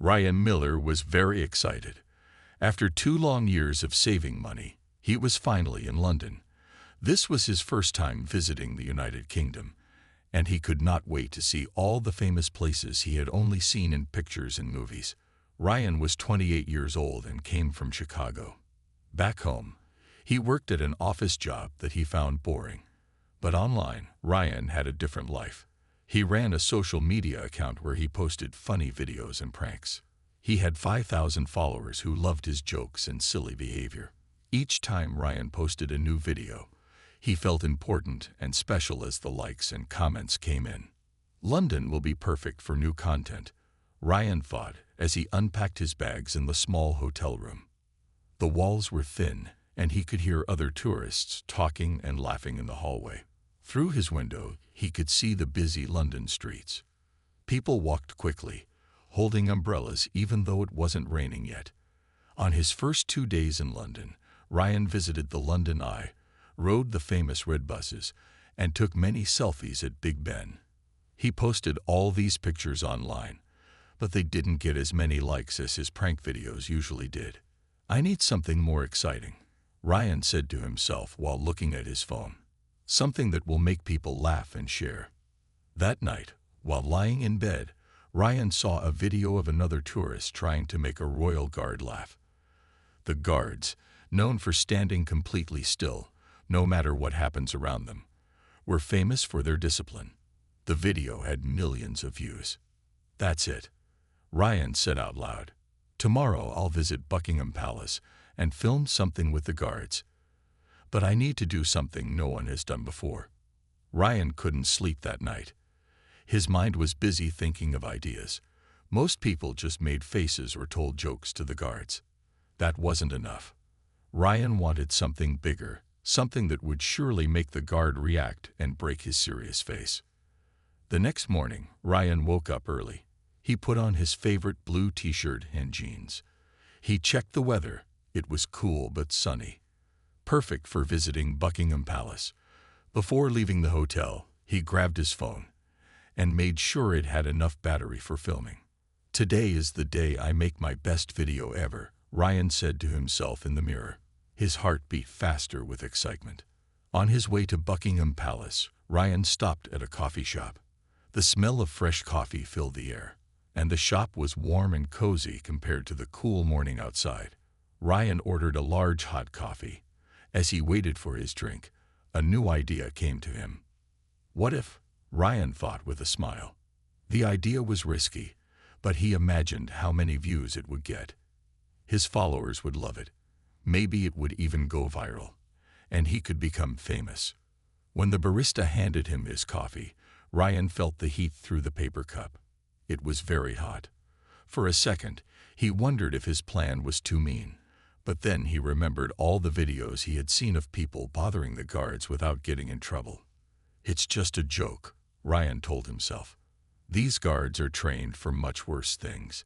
Ryan Miller was very excited. After 2 long years of saving money, he was finally in London. This was his first time visiting the United Kingdom, and he could not wait to see all the famous places he had only seen in pictures and movies. Ryan was 28 years old and came from Chicago. Back home, he worked at an office job that he found boring. But online, Ryan had a different life. He ran a social media account where he posted funny videos and pranks. He had 5,000 followers who loved his jokes and silly behavior. Each time Ryan posted a new video, he felt important and special as the likes and comments came in. London will be perfect for new content, Ryan thought as he unpacked his bags in the small hotel room. The walls were thin, and he could hear other tourists talking and laughing in the hallway. Through his window, he could see the busy London streets. People walked quickly, holding umbrellas even though it wasn't raining yet. On his first 2 days in London, Ryan visited the London Eye, rode the famous red buses, and took many selfies at Big Ben. He posted all these pictures online, but they didn't get as many likes as his prank videos usually did. "I need something more exciting," Ryan said to himself while looking at his phone. "Something that will make people laugh and share." That night, while lying in bed, Ryan saw a video of another tourist trying to make a royal guard laugh. The guards, known for standing completely still, no matter what happens around them, were famous for their discipline. The video had millions of views. "That's it," Ryan said out loud. "Tomorrow I'll visit Buckingham Palace and film something with the guards. But I need to do something no one has done before." Ryan couldn't sleep that night. His mind was busy thinking of ideas. Most people just made faces or told jokes to the guards. That wasn't enough. Ryan wanted something bigger, something that would surely make the guard react and break his serious face. The next morning, Ryan woke up early. He put on his favorite blue t-shirt and jeans. He checked the weather. It was cool but sunny, perfect for visiting Buckingham Palace. Before leaving the hotel, he grabbed his phone and made sure it had enough battery for filming. "Today is the day I make my best video ever," Ryan said to himself in the mirror. His heart beat faster with excitement. On his way to Buckingham Palace, Ryan stopped at a coffee shop. The smell of fresh coffee filled the air, and the shop was warm and cozy compared to the cool morning outside. Ryan ordered a large hot coffee. As he waited for his drink, a new idea came to him. What if? Ryan thought with a smile. The idea was risky, but he imagined how many views it would get. His followers would love it. Maybe it would even go viral, and he could become famous. When the barista handed him his coffee, Ryan felt the heat through the paper cup. It was very hot. For a second, he wondered if his plan was too mean. But then he remembered all the videos he had seen of people bothering the guards without getting in trouble. "It's just a joke," Ryan told himself. "These guards are trained for much worse things.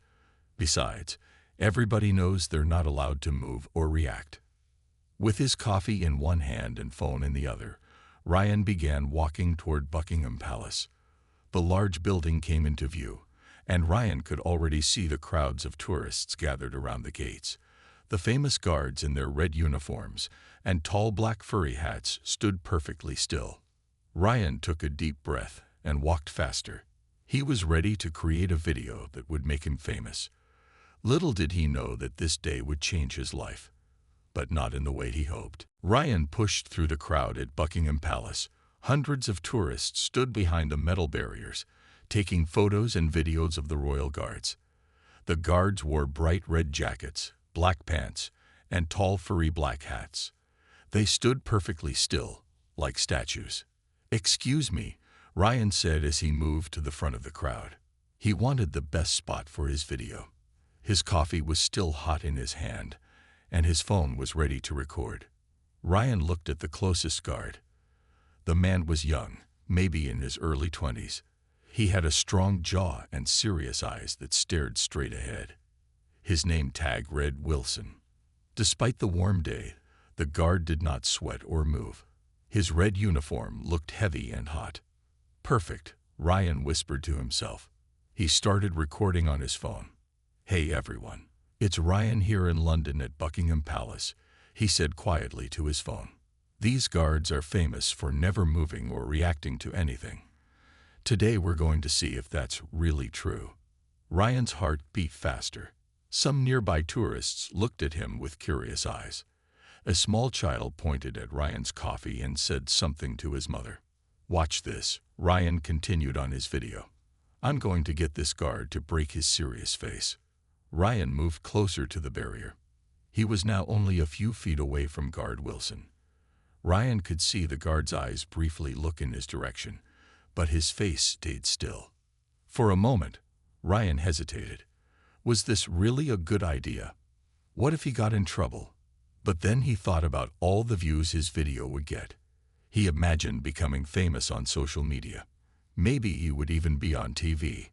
Besides, everybody knows they're not allowed to move or react." With his coffee in one hand and phone in the other, Ryan began walking toward Buckingham Palace. The large building came into view, and Ryan could already see the crowds of tourists gathered around the gates. The famous guards in their red uniforms and tall black furry hats stood perfectly still. Ryan took a deep breath and walked faster. He was ready to create a video that would make him famous. Little did he know that this day would change his life, but not in the way he hoped. Ryan pushed through the crowd at Buckingham Palace. Hundreds of tourists stood behind the metal barriers, taking photos and videos of the royal guards. The guards wore bright red jackets, black pants, and tall furry black hats. They stood perfectly still, like statues. "Excuse me," Ryan said as he moved to the front of the crowd. He wanted the best spot for his video. His coffee was still hot in his hand, and his phone was ready to record. Ryan looked at the closest guard. The man was young, maybe in his early 20s. He had a strong jaw and serious eyes that stared straight ahead. His name tag read Wilson. Despite the warm day, the guard did not sweat or move. His red uniform looked heavy and hot. "Perfect," Ryan whispered to himself. He started recording on his phone. "Hey everyone, it's Ryan here in London at Buckingham Palace," he said quietly to his phone. "These guards are famous for never moving or reacting to anything. Today we're going to see if that's really true." Ryan's heart beat faster. Some nearby tourists looked at him with curious eyes. A small child pointed at Ryan's coffee and said something to his mother. "Watch this," Ryan continued on his video. "I'm going to get this guard to break his serious face." Ryan moved closer to the barrier. He was now only a few feet away from Guard Wilson. Ryan could see the guard's eyes briefly look in his direction, but his face stayed still. For a moment, Ryan hesitated. Was this really a good idea? What if he got in trouble? But then he thought about all the views his video would get. He imagined becoming famous on social media. Maybe he would even be on TV.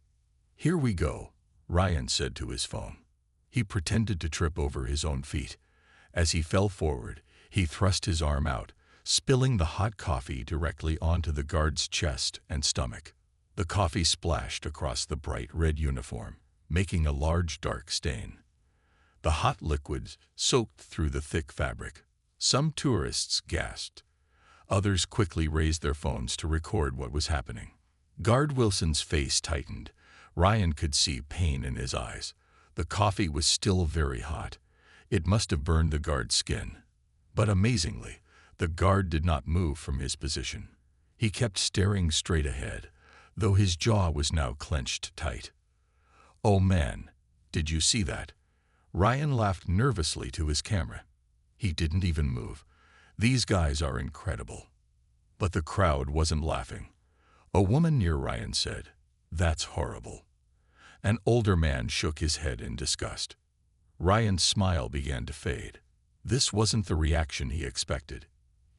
"Here we go," Ryan said to his phone. He pretended to trip over his own feet. As he fell forward, he thrust his arm out, spilling the hot coffee directly onto the guard's chest and stomach. The coffee splashed across the bright red uniform, making a large dark stain. The hot liquid soaked through the thick fabric. Some tourists gasped. Others quickly raised their phones to record what was happening. Guard Wilson's face tightened. Ryan could see pain in his eyes. The coffee was still very hot. It must have burned the guard's skin. But amazingly, the guard did not move from his position. He kept staring straight ahead, though his jaw was now clenched tight. "Oh man, did you see that?" Ryan laughed nervously to his camera. He didn't even move. "These guys are incredible." But the crowd wasn't laughing. A woman near Ryan said, "That's horrible." An older man shook his head in disgust. Ryan's smile began to fade. This wasn't the reaction he expected.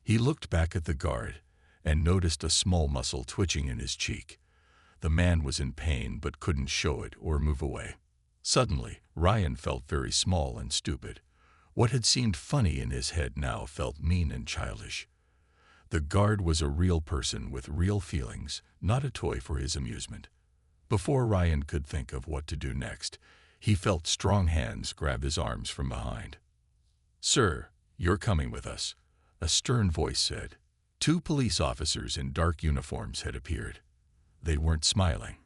He looked back at the guard and noticed a small muscle twitching in his cheek. The man was in pain but couldn't show it or move away. Suddenly, Ryan felt very small and stupid. What had seemed funny in his head now felt mean and childish. The guard was a real person with real feelings, not a toy for his amusement. Before Ryan could think of what to do next, he felt strong hands grab his arms from behind. "Sir, you're coming with us," a stern voice said. Two police officers in dark uniforms had appeared. They weren't smiling.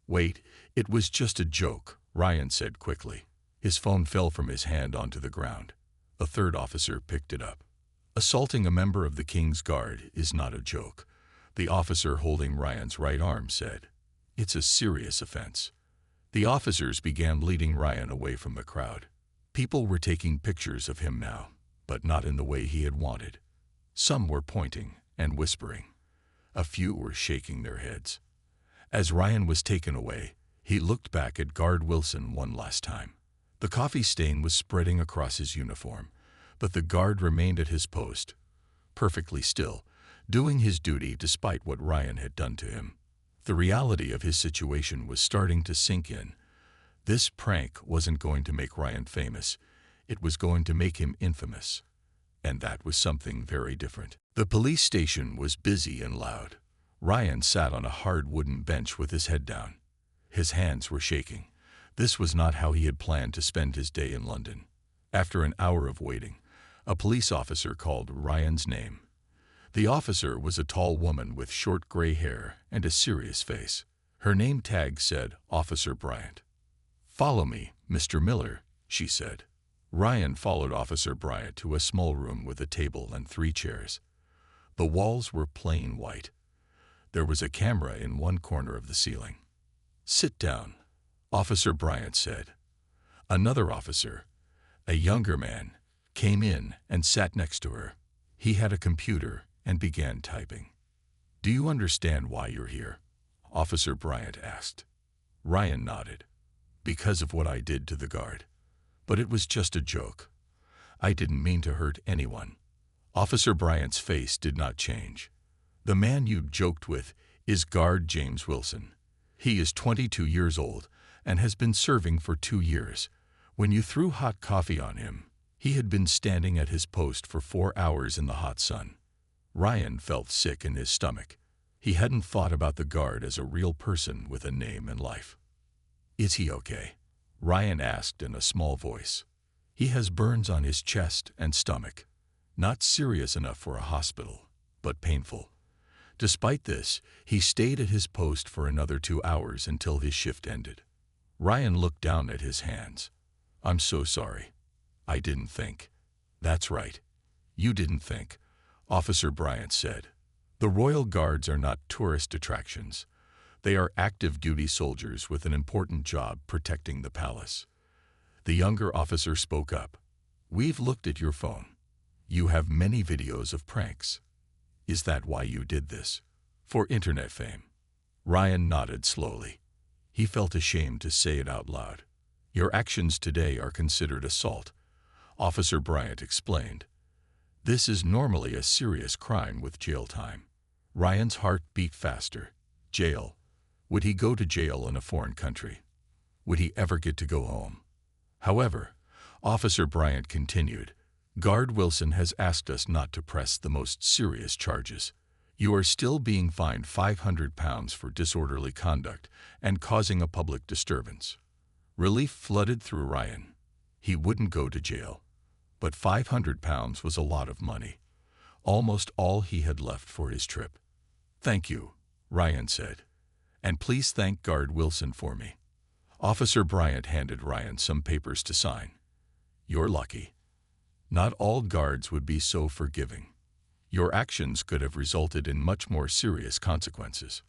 "Wait, it was just a joke," Ryan said quickly. His phone fell from his hand onto the ground. A third officer picked it up. "Assaulting a member of the King's Guard is not a joke," the officer holding Ryan's right arm said. "It's a serious offense." The officers began leading Ryan away from the crowd. People were taking pictures of him now, but not in the way he had wanted. Some were pointing and whispering. A few were shaking their heads. As Ryan was taken away, he looked back at Guard Wilson one last time. The coffee stain was spreading across his uniform, but the guard remained at his post, perfectly still, doing his duty despite what Ryan had done to him. The reality of his situation was starting to sink in. This prank wasn't going to make Ryan famous. It was going to make him infamous. And that was something very different. The police station was busy and loud. Ryan sat on a hard wooden bench with his head down. His hands were shaking. This was not how he had planned to spend his day in London. After an hour of waiting, a police officer called Ryan's name. The officer was a tall woman with short gray hair and a serious face. Her name tag said, "Officer Bryant." "Follow me, Mr. Miller," she said. Ryan followed Officer Bryant to a small room with a table and 3 chairs. The walls were plain white. There was a camera in one corner of the ceiling. "Sit down," Officer Bryant said. Another officer, a younger man, came in and sat next to her. He had a computer and began typing. "Do you understand why you're here?" Officer Bryant asked. Ryan nodded. "Because of what I did to the guard. But it was just a joke. I didn't mean to hurt anyone." Officer Bryant's face did not change. "The man you joked with is Guard James Wilson. He is 22 years old and has been serving for 2 years. When you threw hot coffee on him, he had been standing at his post for 4 hours in the hot sun." Ryan felt sick in his stomach. He hadn't thought about the guard as a real person with a name and life. "Is he okay?" Ryan asked in a small voice. He has burns on his chest and stomach. Not serious enough for a hospital, but painful. Despite this, he stayed at his post for another 2 hours until his shift ended. Ryan looked down at his hands. I'm so sorry. I didn't think. That's right. You didn't think, Officer Bryant said. The Royal Guards are not tourist attractions. They are active duty soldiers with an important job protecting the palace. The younger officer spoke up. We've looked at your phone. You have many videos of pranks. Is that why you did this? For internet fame? Ryan nodded slowly. He felt ashamed to say it out loud. Your actions today are considered assault, Officer Bryant explained. This is normally a serious crime with jail time. Ryan's heart beat faster. Jail. Would he go to jail in a foreign country? Would he ever get to go home? However, Officer Bryant continued, Guard Wilson has asked us not to press the most serious charges. You are still being fined £500 for disorderly conduct and causing a public disturbance. Relief flooded through Ryan. He wouldn't go to jail. But £500 was a lot of money. Almost all he had left for his trip. Thank you, Ryan said. And please thank Guard Wilson for me. Officer Bryant handed Ryan some papers to sign. You're lucky. Not all guards would be so forgiving. Your actions could have resulted in much more serious consequences.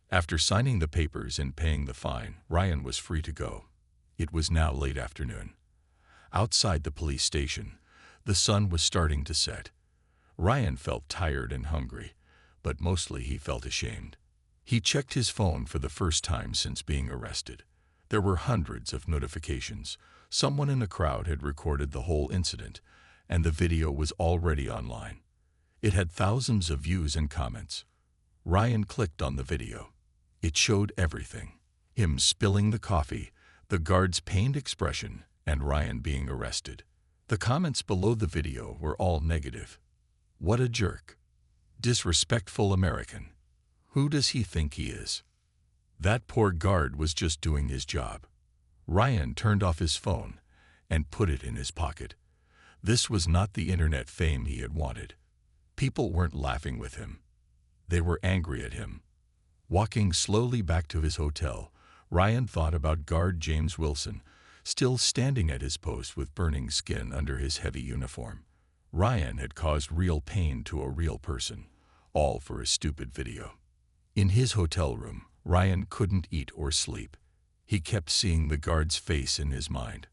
After signing the papers and paying the fine, Ryan was free to go. It was now late afternoon. Outside the police station, the sun was starting to set. Ryan felt tired and hungry, but mostly he felt ashamed. He checked his phone for the first time since being arrested. There were hundreds of notifications. Someone in the crowd had recorded the whole incident, and the video was already online. It had thousands of views and comments. Ryan clicked on the video. It showed everything. Him spilling the coffee, the guard's pained expression, and Ryan being arrested. The comments below the video were all negative. What a jerk. Disrespectful American. Who does he think he is? That poor guard was just doing his job. Ryan turned off his phone and put it in his pocket. This was not the internet fame he had wanted. People weren't laughing with him. They were angry at him. Walking slowly back to his hotel, Ryan thought about guard James Wilson, still standing at his post with burning skin under his heavy uniform. Ryan had caused real pain to a real person, all for a stupid video. In his hotel room, Ryan couldn't eat or sleep. He kept seeing the guard's face in his mind.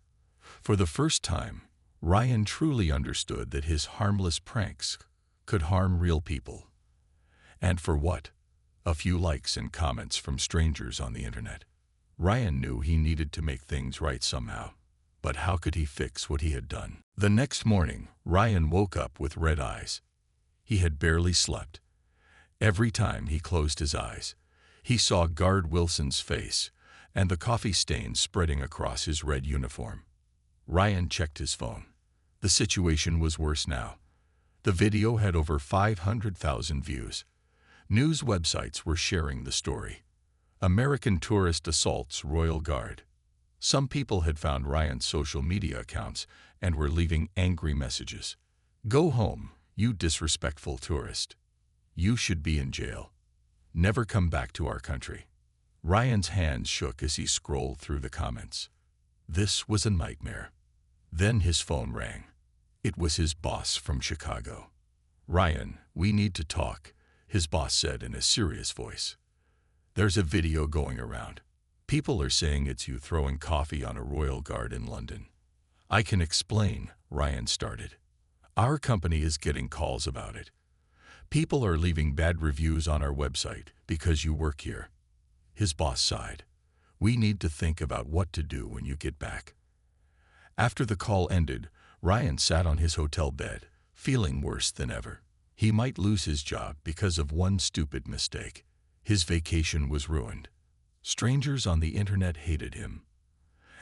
For the first time, Ryan truly understood that his harmless pranks could harm real people. And for what? A few likes and comments from strangers on the internet. Ryan knew he needed to make things right somehow. But how could he fix what he had done? The next morning, Ryan woke up with red eyes. He had barely slept. Every time he closed his eyes, he saw Guard Wilson's face and the coffee stains spreading across his red uniform. Ryan checked his phone. The situation was worse now. The video had over 500,000 views. News websites were sharing the story. American tourist assaults Royal Guard. Some people had found Ryan's social media accounts and were leaving angry messages. Go home, you disrespectful tourist. You should be in jail. Never come back to our country. Ryan's hands shook as he scrolled through the comments. This was a nightmare. Then his phone rang. It was his boss from Chicago. Ryan, we need to talk, his boss said in a serious voice. There's a video going around. People are saying it's you throwing coffee on a royal guard in London. I can explain, Ryan started. Our company is getting calls about it. People are leaving bad reviews on our website because you work here. His boss sighed. We need to think about what to do when you get back. After the call ended, Ryan sat on his hotel bed, feeling worse than ever. He might lose his job because of one stupid mistake. His vacation was ruined. Strangers on the internet hated him.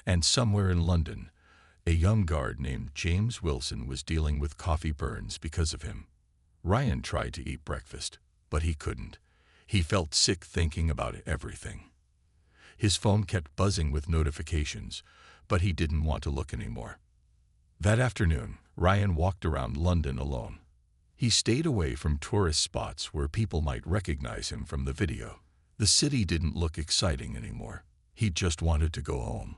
And somewhere in London, a young guard named James Wilson was dealing with coffee burns because of him. Ryan tried to eat breakfast, but he couldn't. He felt sick thinking about everything. His phone kept buzzing with notifications, but he didn't want to look anymore. That afternoon, Ryan walked around London alone. He stayed away from tourist spots where people might recognize him from the video. The city didn't look exciting anymore. He just wanted to go home.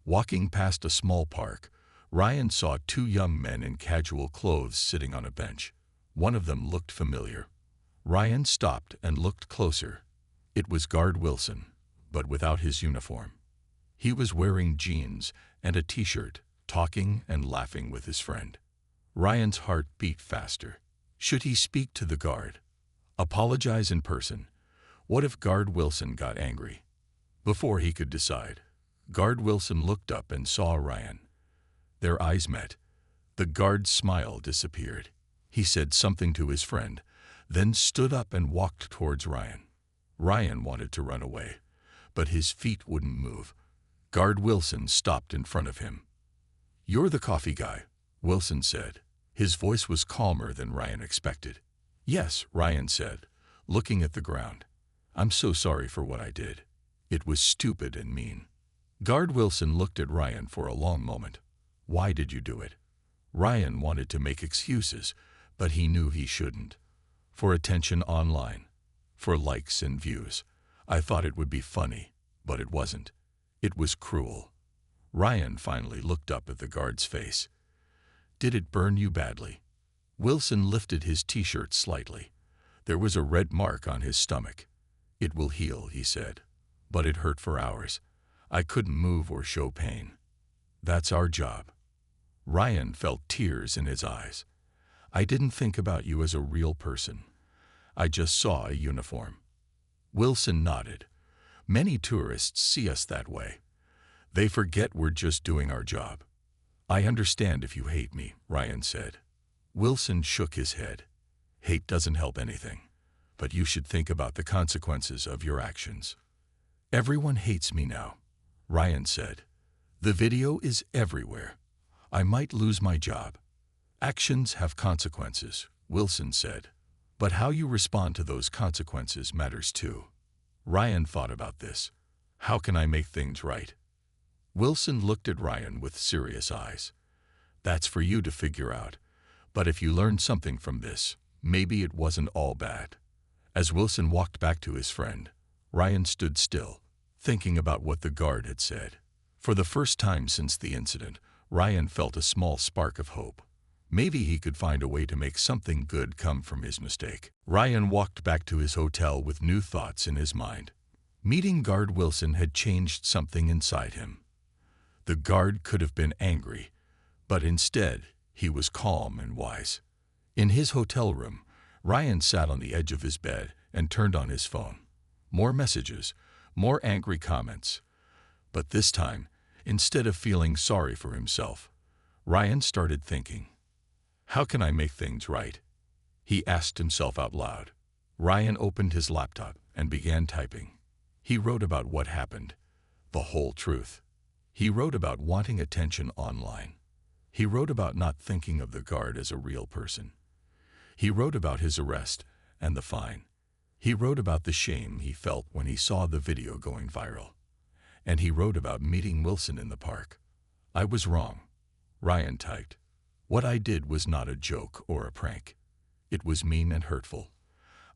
Walking past a small park, Ryan saw two young men in casual clothes sitting on a bench. One of them looked familiar. Ryan stopped and looked closer. It was Guard Wilson, but without his uniform. He was wearing jeans and a t-shirt, talking and laughing with his friend. Ryan's heart beat faster. Should he speak to the guard? Apologize in person? What if Guard Wilson got angry? Before he could decide, Guard Wilson looked up and saw Ryan. Their eyes met. The guard's smile disappeared. He said something to his friend, then stood up and walked towards Ryan. Ryan wanted to run away, but his feet wouldn't move. Guard Wilson stopped in front of him. "You're the coffee guy," Wilson said. His voice was calmer than Ryan expected. "Yes," Ryan said, looking at the ground. "I'm so sorry for what I did. It was stupid and mean." Guard Wilson looked at Ryan for a long moment. "Why did you do it?" Ryan wanted to make excuses, but he knew he shouldn't. "For attention online. For likes and views. I thought it would be funny, but it wasn't. It was cruel." Ryan finally looked up at the guard's face. "Did it burn you badly?" Wilson lifted his t-shirt slightly. There was a red mark on his stomach. "It will heal," he said. "But it hurt for hours. I couldn't move or show pain. That's our job." Ryan felt tears in his eyes. "I didn't think about you as a real person. I just saw a uniform." Wilson nodded. "Many tourists see us that way. They forget we're just doing our job." "I understand if you hate me," Ryan said. Wilson shook his head. "Hate doesn't help anything, but you should think about the consequences of your actions." "Everyone hates me now," Ryan said. "The video is everywhere. I might lose my job." "Actions have consequences," Wilson said. "But how you respond to those consequences matters too." Ryan thought about this. "How can I make things right?" Wilson looked at Ryan with serious eyes. "That's for you to figure out. But if you learned something from this, maybe it wasn't all bad." As Wilson walked back to his friend, Ryan stood still, thinking about what the guard had said. For the first time since the incident, Ryan felt a small spark of hope. Maybe he could find a way to make something good come from his mistake. Ryan walked back to his hotel with new thoughts in his mind. Meeting Guard Wilson had changed something inside him. The guard could have been angry, but instead, he was calm and wise. In his hotel room, Ryan sat on the edge of his bed and turned on his phone. More messages, more angry comments. But this time, instead of feeling sorry for himself, Ryan started thinking, "How can I make things right?" He asked himself out loud. Ryan opened his laptop and began typing. He wrote about what happened, the whole truth. He wrote about wanting attention online. He wrote about not thinking of the guard as a real person. He wrote about his arrest and the fine. He wrote about the shame he felt when he saw the video going viral. And he wrote about meeting Wilson in the park. "I was wrong," Ryan typed. "What I did was not a joke or a prank. It was mean and hurtful.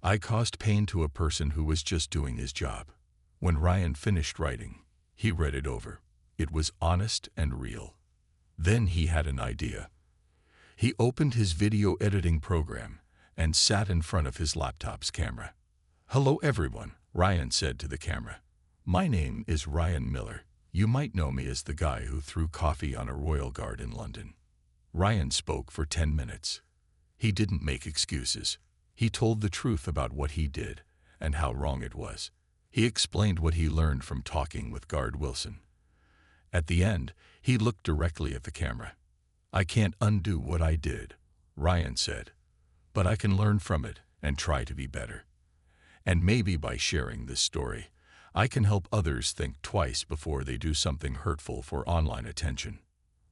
I caused pain to a person who was just doing his job." When Ryan finished writing, he read it over. It was honest and real. Then he had an idea. He opened his video editing program and sat in front of his laptop's camera. "Hello everyone," Ryan said to the camera. "My name is Ryan Miller. You might know me as the guy who threw coffee on a royal guard in London." Ryan spoke for 10 minutes. He didn't make excuses. He told the truth about what he did and how wrong it was. He explained what he learned from talking with Guard Wilson. At the end, he looked directly at the camera. "I can't undo what I did," Ryan said, "but I can learn from it and try to be better. And maybe by sharing this story, I can help others think twice before they do something hurtful for online attention."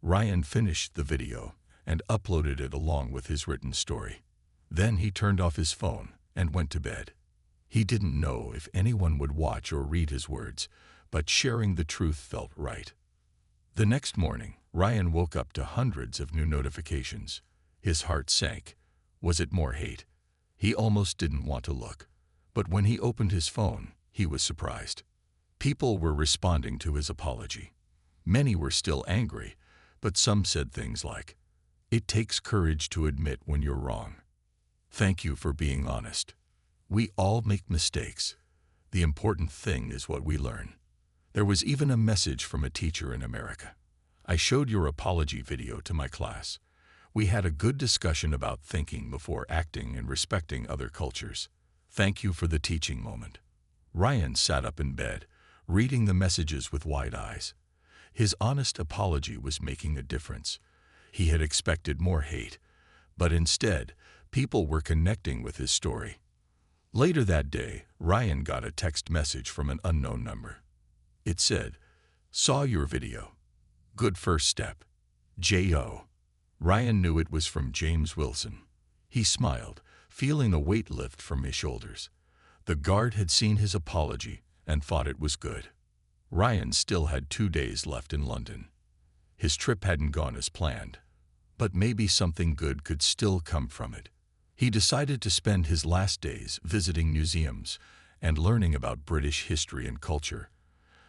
Ryan finished the video and uploaded it along with his written story. Then he turned off his phone and went to bed. He didn't know if anyone would watch or read his words, but sharing the truth felt right. The next morning, Ryan woke up to hundreds of new notifications. His heart sank. Was it more hate? He almost didn't want to look. But when he opened his phone, he was surprised. People were responding to his apology. Many were still angry, but some said things like, "It takes courage to admit when you're wrong. Thank you for being honest. We all make mistakes. The important thing is what we learn." There was even a message from a teacher in America. "I showed your apology video to my class. We had a good discussion about thinking before acting and respecting other cultures. Thank you for the teaching moment." Ryan sat up in bed, reading the messages with wide eyes. His honest apology was making a difference. He had expected more hate, but instead, people were connecting with his story. Later that day, Ryan got a text message from an unknown number. It said, "Saw your video. Good first step. J.O." Ryan knew it was from James Wilson. He smiled, feeling a weight lift from his shoulders. The guard had seen his apology and thought it was good. Ryan still had 2 days left in London. His trip hadn't gone as planned, but maybe something good could still come from it. He decided to spend his last days visiting museums and learning about British history and culture,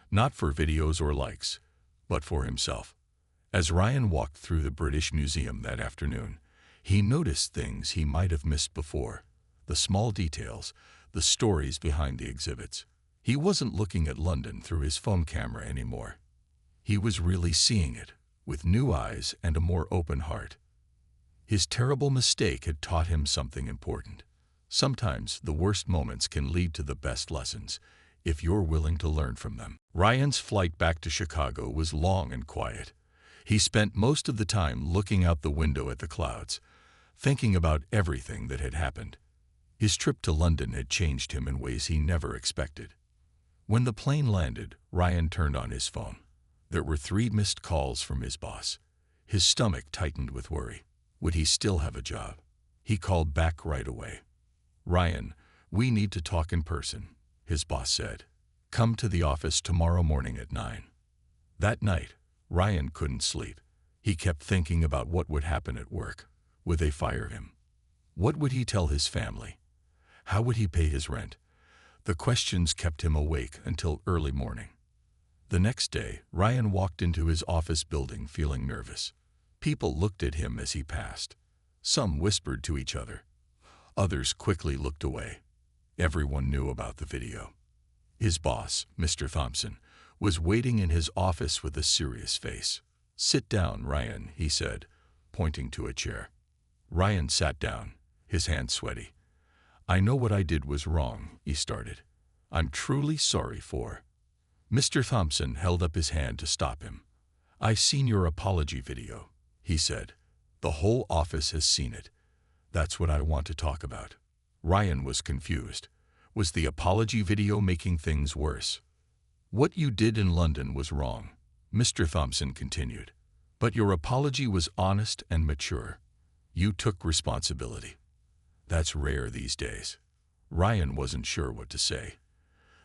not for videos or likes, but for himself. As Ryan walked through the British Museum that afternoon, he noticed things he might have missed before, the small details, the stories behind the exhibits. He wasn't looking at London through his phone camera anymore. He was really seeing it, with new eyes and a more open heart. His terrible mistake had taught him something important. Sometimes the worst moments can lead to the best lessons, if you're willing to learn from them. Ryan's flight back to Chicago was long and quiet. He spent most of the time looking out the window at the clouds, thinking about everything that had happened. His trip to London had changed him in ways he never expected. When the plane landed, Ryan turned on his phone. There were 3 missed calls from his boss. His stomach tightened with worry. Would he still have a job? He called back right away. "Ryan, we need to talk in person," his boss said. "Come to the office tomorrow morning at 9. That night, Ryan couldn't sleep. He kept thinking about what would happen at work. Would they fire him? What would he tell his family? How would he pay his rent? The questions kept him awake until early morning. The next day, Ryan walked into his office building feeling nervous. People looked at him as he passed. Some whispered to each other. Others quickly looked away. Everyone knew about the video. His boss, Mr. Thompson, was waiting in his office with a serious face. "Sit down, Ryan," he said, pointing to a chair. Ryan sat down, his hands sweaty. "I know what I did was wrong," he started. "I'm truly sorry for—" Mr. Thompson held up his hand to stop him. "I've seen your apology video," he said. "The whole office has seen it. That's what I want to talk about." Ryan was confused. Was the apology video making things worse? "What you did in London was wrong," Mr. Thompson continued. "But your apology was honest and mature. You took responsibility. That's rare these days." Ryan wasn't sure what to say.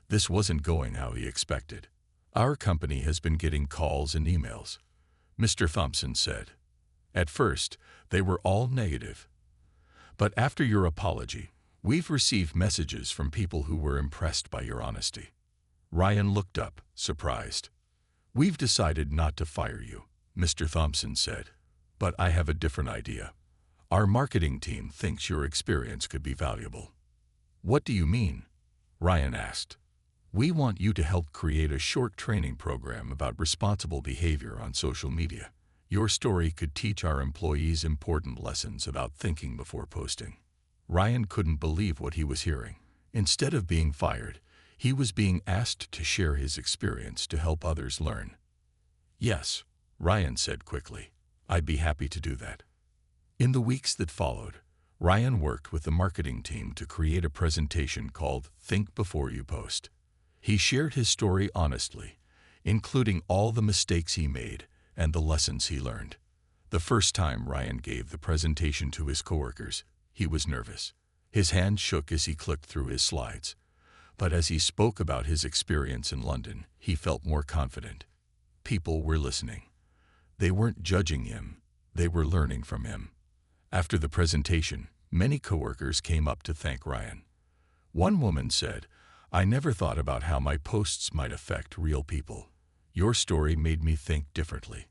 This wasn't going how he expected. "Our company has been getting calls and emails," Mr. Thompson said. "At first, they were all negative. But after your apology, we've received messages from people who were impressed by your honesty." Ryan looked up, surprised. "We've decided not to fire you," Mr. Thompson said. "But I have a different idea. Our marketing team thinks your experience could be valuable." "What do you mean?" Ryan asked. "We want you to help create a short training program about responsible behavior on social media. Your story could teach our employees important lessons about thinking before posting." Ryan couldn't believe what he was hearing. Instead of being fired, he was being asked to share his experience to help others learn. "Yes," Ryan said quickly. "I'd be happy to do that." In the weeks that followed, Ryan worked with the marketing team to create a presentation called Think Before You Post. He shared his story honestly, including all the mistakes he made and the lessons he learned. The first time Ryan gave the presentation to his coworkers, he was nervous. His hand shook as he clicked through his slides. But as he spoke about his experience in London, he felt more confident. People were listening. They weren't judging him, they were learning from him. After the presentation, many coworkers came up to thank Ryan. One woman said, "I never thought about how my posts might affect real people. Your story made me think differently."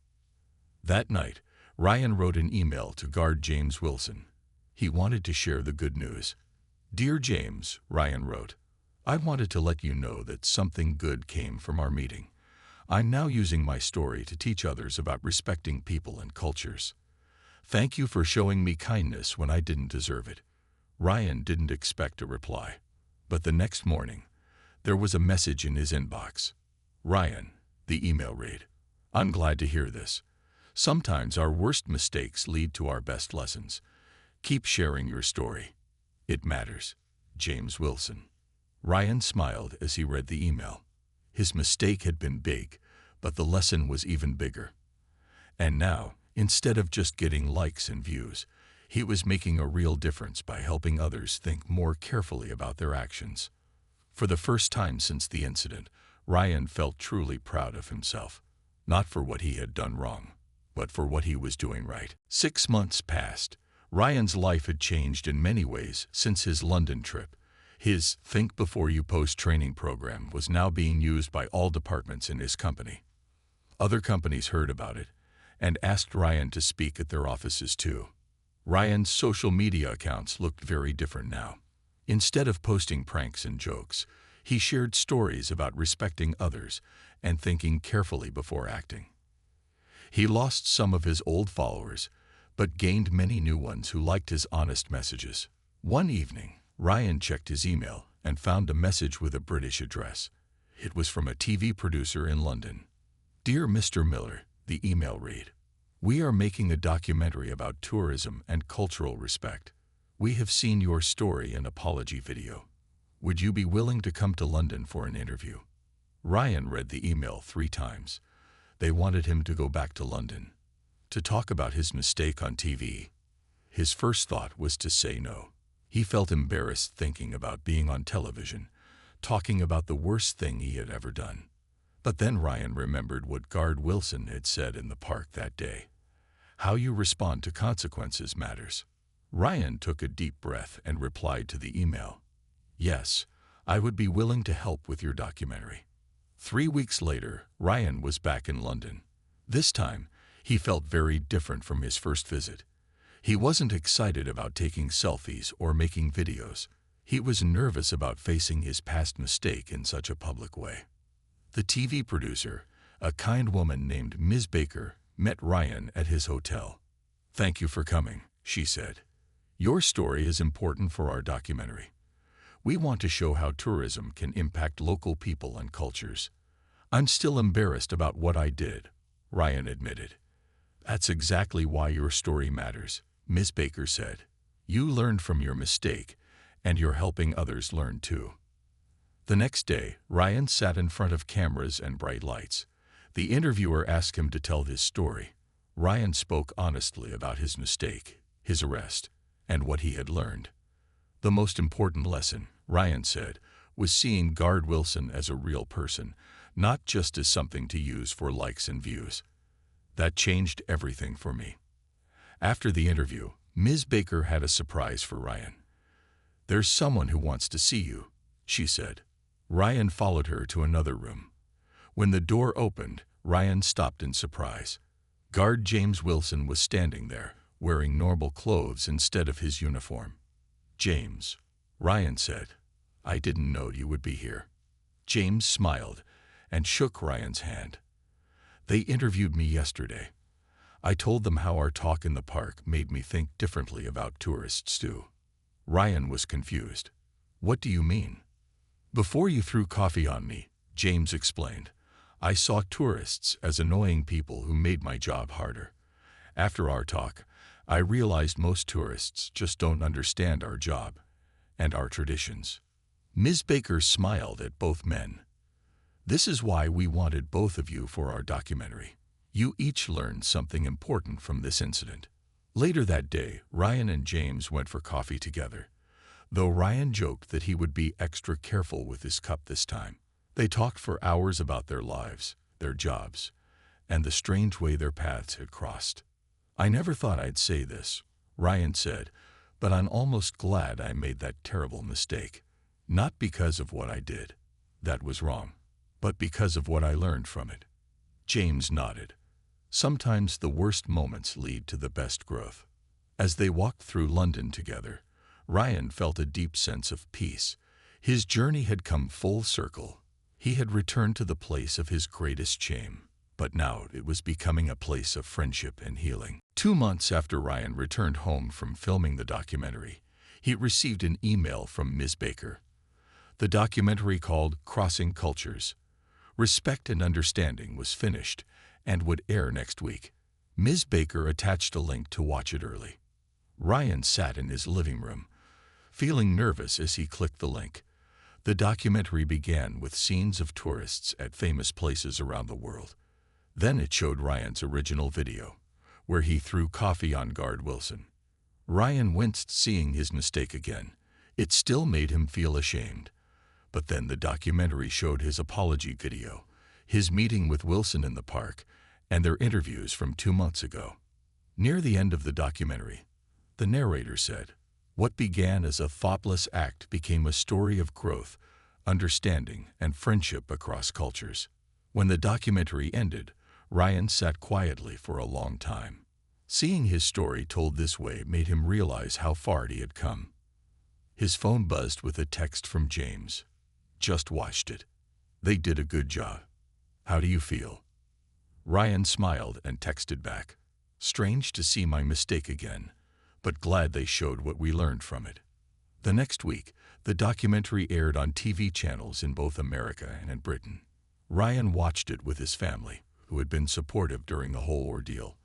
That night, Ryan wrote an email to guard James Wilson. He wanted to share the good news. "Dear James," Ryan wrote, "I wanted to let you know that something good came from our meeting. I'm now using my story to teach others about respecting people and cultures. Thank you for showing me kindness when I didn't deserve it." Ryan didn't expect a reply. But the next morning, there was a message in his inbox. "Ryan," the email read, "I'm glad to hear this. Sometimes our worst mistakes lead to our best lessons. Keep sharing your story. It matters. James Wilson." Ryan smiled as he read the email. His mistake had been big, but the lesson was even bigger. And now, instead of just getting likes and views, he was making a real difference by helping others think more carefully about their actions. For the first time since the incident, Ryan felt truly proud of himself, not for what he had done wrong, but for what he was doing right. 6 months passed. Ryan's life had changed in many ways since his London trip. His Think Before You Post training program was now being used by all departments in his company. Other companies heard about it and asked Ryan to speak at their offices too. Ryan's social media accounts looked very different now. Instead of posting pranks and jokes, he shared stories about respecting others and thinking carefully before acting. He lost some of his old followers, but gained many new ones who liked his honest messages. One evening, Ryan checked his email and found a message with a British address. It was from a TV producer in London. "Dear Mr. Miller," the email read, "we are making a documentary about tourism and cultural respect. We have seen your story and apology video. Would you be willing to come to London for an interview?" Ryan read the email 3 times. They wanted him to go back to London to talk about his mistake on TV. His first thought was to say no. He felt embarrassed thinking about being on television, talking about the worst thing he had ever done. But then Ryan remembered what Guard Wilson had said in the park that day. How you respond to consequences matters. Ryan took a deep breath and replied to the email. "Yes, I would be willing to help with your documentary." 3 weeks later, Ryan was back in London. This time, he felt very different from his first visit. He wasn't excited about taking selfies or making videos. He was nervous about facing his past mistake in such a public way. The TV producer, a kind woman named Ms. Baker, met Ryan at his hotel. "Thank you for coming," she said. "Your story is important for our documentary. We want to show how tourism can impact local people and cultures." "I'm still embarrassed about what I did," Ryan admitted. "That's exactly why your story matters," Ms. Baker said. "You learned from your mistake, and you're helping others learn too." The next day, Ryan sat in front of cameras and bright lights. The interviewer asked him to tell his story. Ryan spoke honestly about his mistake, his arrest, and what he had learned. The most important lesson, Ryan said, was seeing Guard Wilson as a real person, not just as something to use for likes and views. "That changed everything for me." After the interview, Ms. Baker had a surprise for Ryan. "There's someone who wants to see you," she said. Ryan followed her to another room. When the door opened, Ryan stopped in surprise. Guard James Wilson was standing there, wearing normal clothes instead of his uniform. "James," Ryan said, "I didn't know you would be here." James smiled and shook Ryan's hand. "They interviewed me yesterday. I told them how our talk in the park made me think differently about tourists too." Ryan was confused. "What do you mean?" "Before you threw coffee on me," James explained, "I saw tourists as annoying people who made my job harder. After our talk, I realized most tourists just don't understand our job and our traditions." Ms. Baker smiled at both men. "This is why we wanted both of you for our documentary. You each learned something important from this incident." Later that day, Ryan and James went for coffee together, though Ryan joked that he would be extra careful with his cup this time. They talked for hours about their lives, their jobs, and the strange way their paths had crossed. "I never thought I'd say this," Ryan said, "but I'm almost glad I made that terrible mistake. Not because of what I did. That was wrong. But because of what I learned from it." James nodded. Sometimes the worst moments lead to the best growth. As they walked through London together, Ryan felt a deep sense of peace. His journey had come full circle. He had returned to the place of his greatest shame, but now it was becoming a place of friendship and healing. 2 months after Ryan returned home from filming the documentary, he received an email from Ms. Baker. The documentary, called Crossing Cultures, Respect and Understanding, was finished and would air next week. Ms. Baker attached a link to watch it early. Ryan sat in his living room, feeling nervous as he clicked the link. The documentary began with scenes of tourists at famous places around the world. Then it showed Ryan's original video, where he threw coffee on guard Wilson. Ryan winced seeing his mistake again. It still made him feel ashamed. But then the documentary showed his apology video, his meeting with Wilson in the park, and their interviews from 2 months ago. Near the end of the documentary, the narrator said, "What began as a thoughtless act became a story of growth, understanding, and friendship across cultures." When the documentary ended, Ryan sat quietly for a long time. Seeing his story told this way made him realize how far he had come. His phone buzzed with a text from James. "Just watched it. They did a good job. How do you feel?" Ryan smiled and texted back, "Strange to see my mistake again, but glad they showed what we learned from it." The next week, the documentary aired on TV channels in both America and in Britain. Ryan watched it with his family, who had been supportive during the whole ordeal.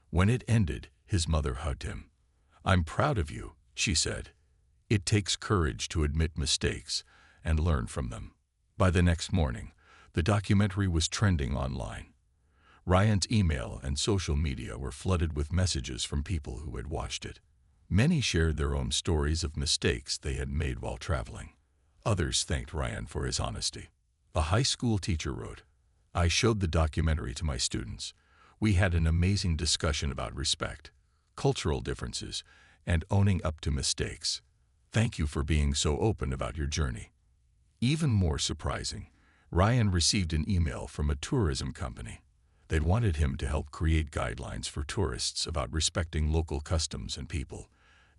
When it ended, his mother hugged him. "I'm proud of you," she said. "It takes courage to admit mistakes and learn from them." By the next morning, the documentary was trending online. Ryan's email and social media were flooded with messages from people who had watched it. Many shared their own stories of mistakes they had made while traveling. Others thanked Ryan for his honesty. A high school teacher wrote, "I showed the documentary to my students. We had an amazing discussion about respect, cultural differences, and owning up to mistakes. Thank you for being so open about your journey." Even more surprising, Ryan received an email from a tourism company. They wanted him to help create guidelines for tourists about respecting local customs and people.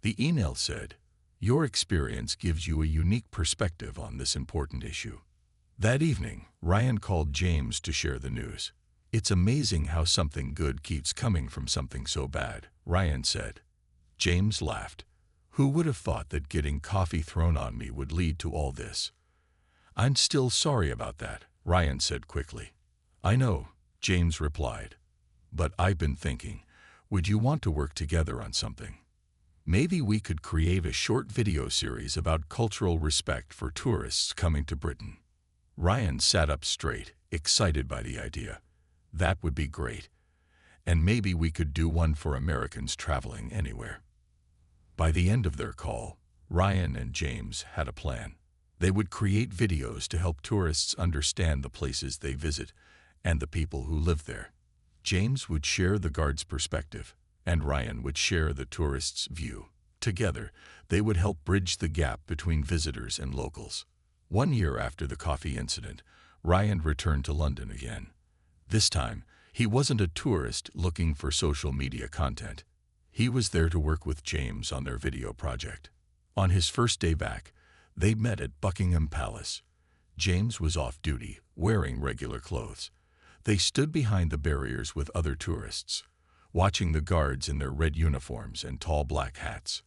The email said, "Your experience gives you a unique perspective on this important issue." That evening, Ryan called James to share the news. "It's amazing how something good keeps coming from something so bad," Ryan said. James laughed. "Who would have thought that getting coffee thrown on me would lead to all this?" "I'm still sorry about that," Ryan said quickly. "I know," James replied. "But I've been thinking, would you want to work together on something? Maybe we could create a short video series about cultural respect for tourists coming to Britain." Ryan sat up straight, excited by the idea. "That would be great. And maybe we could do one for Americans traveling anywhere." By the end of their call, Ryan and James had a plan. They would create videos to help tourists understand the places they visit and the people who live there. James would share the guard's perspective, and Ryan would share the tourist's view. Together, they would help bridge the gap between visitors and locals. 1 year after the coffee incident, Ryan returned to London again. This time, he wasn't a tourist looking for social media content. He was there to work with James on their video project. On his first day back, they met at Buckingham Palace. James was off duty, wearing regular clothes. They stood behind the barriers with other tourists, watching the guards in their red uniforms and tall black hats.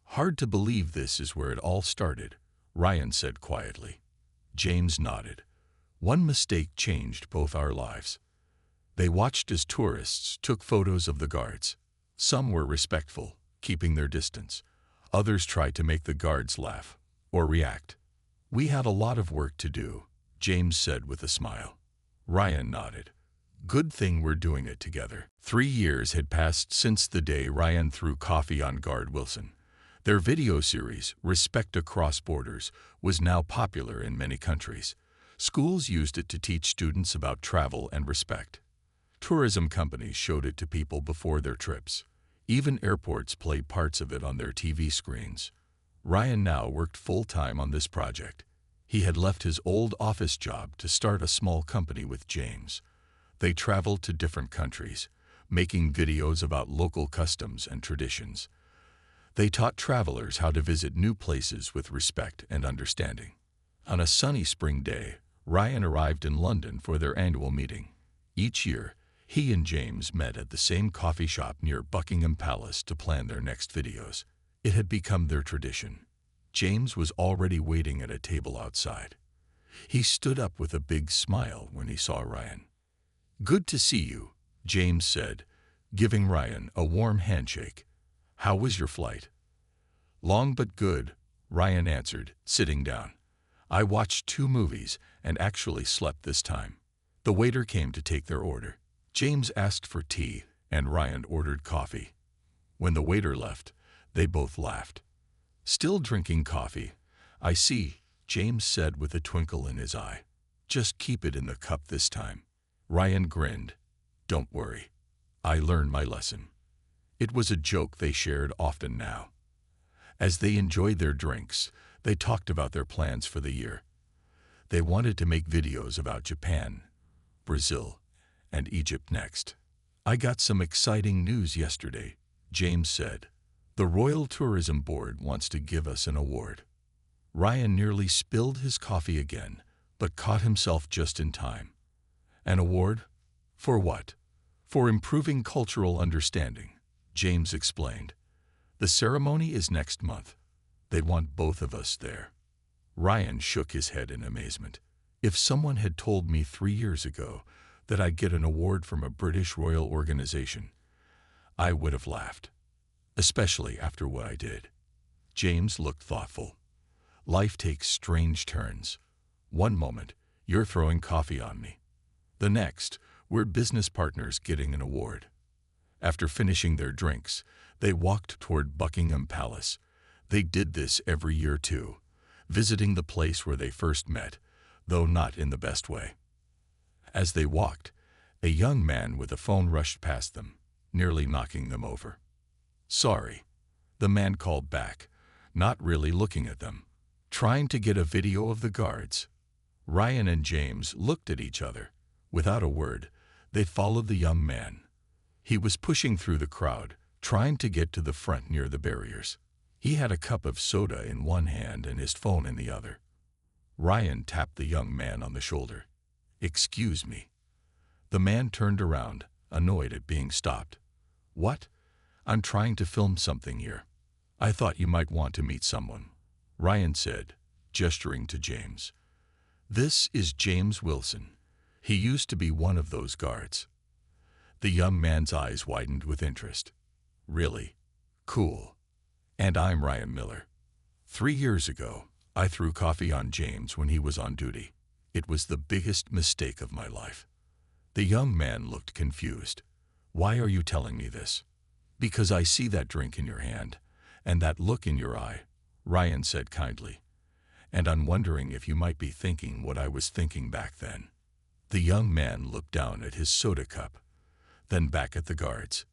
"Hard to believe this is where it all started," Ryan said quietly. James nodded. "One mistake changed both our lives." They watched as tourists took photos of the guards. Some were respectful, keeping their distance. Others tried to make the guards laugh or react. "We had a lot of work to do," James said with a smile. Ryan nodded. "Good thing we're doing it together." 3 years had passed since the day Ryan threw coffee on guard Wilson. Their video series, Respect Across Borders, was now popular in many countries. Schools used it to teach students about travel and respect. Tourism companies showed it to people before their trips. Even airports played parts of it on their TV screens. Ryan now worked full-time on this project. He had left his old office job to start a small company with James. They traveled to different countries, making videos about local customs and traditions. They taught travelers how to visit new places with respect and understanding. On a sunny spring day, Ryan arrived in London for their annual meeting. Each year, he and James met at the same coffee shop near Buckingham Palace to plan their next videos. It had become their tradition. James was already waiting at a table outside. He stood up with a big smile when he saw Ryan. "Good to see you," James said, giving Ryan a warm handshake. "How was your flight?" "Long but good," Ryan answered, sitting down. "I watched 2 movies and actually slept this time." The waiter came to take their order. James asked for tea, and Ryan ordered coffee. When the waiter left, they both laughed. "Still drinking coffee? I see," James said with a twinkle in his eye. "Just keep it in the cup this time." Ryan grinned. "Don't worry. I learned my lesson." It was a joke they shared often now. As they enjoyed their drinks, they talked about their plans for the year. They wanted to make videos about Japan, Brazil, and Egypt next. "I got some exciting news yesterday," James said. "The Royal Tourism Board wants to give us an award." Ryan nearly spilled his coffee again, but caught himself just in time. "An award? For what?" "For improving cultural understanding," James explained. "The ceremony is next month. They want both of us there." Ryan shook his head in amazement. If someone had told me 3 years ago that I'd get an award from a British royal organization, I would have laughed. Especially after what I did. James looked thoughtful. Life takes strange turns. One moment, you're throwing coffee on me. The next, we're business partners getting an award. After finishing their drinks, they walked toward Buckingham Palace. They did this every year too, visiting the place where they first met, though not in the best way. As they walked, a young man with a phone rushed past them, nearly knocking them over. "Sorry," the man called back, not really looking at them. "Trying to get a video of the guards." Ryan and James looked at each other. Without a word, they followed the young man. He was pushing through the crowd, trying to get to the front near the barriers. He had a cup of soda in one hand and his phone in the other. Ryan tapped the young man on the shoulder. "Excuse me." The man turned around, annoyed at being stopped. "What? I'm trying to film something here." "I thought you might want to meet someone," Ryan said, gesturing to James. "This is James Wilson. He used to be one of those guards." The young man's eyes widened with interest. "Really? Cool. And I'm Ryan Miller. 3 years ago, I threw coffee on James when he was on duty. It was the biggest mistake of my life." The young man looked confused. "Why are you telling me this?" "Because I see that drink in your hand, and that look in your eye," Ryan said kindly. "And I'm wondering if you might be thinking what I was thinking back then." The young man looked down at his soda cup, then back at the guards.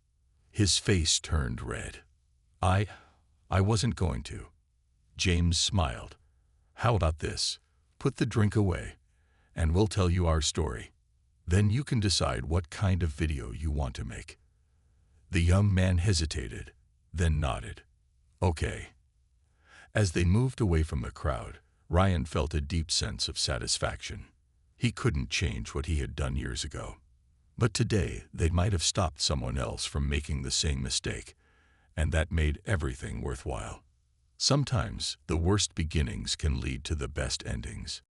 His face turned red. I wasn't going to." James smiled. "How about this? Put the drink away, and we'll tell you our story. Then you can decide what kind of video you want to make." The young man hesitated, then nodded. "Okay." As they moved away from the crowd, Ryan felt a deep sense of satisfaction. He couldn't change what he had done years ago. But today, they might have stopped someone else from making the same mistake, and that made everything worthwhile. Sometimes, the worst beginnings can lead to the best endings.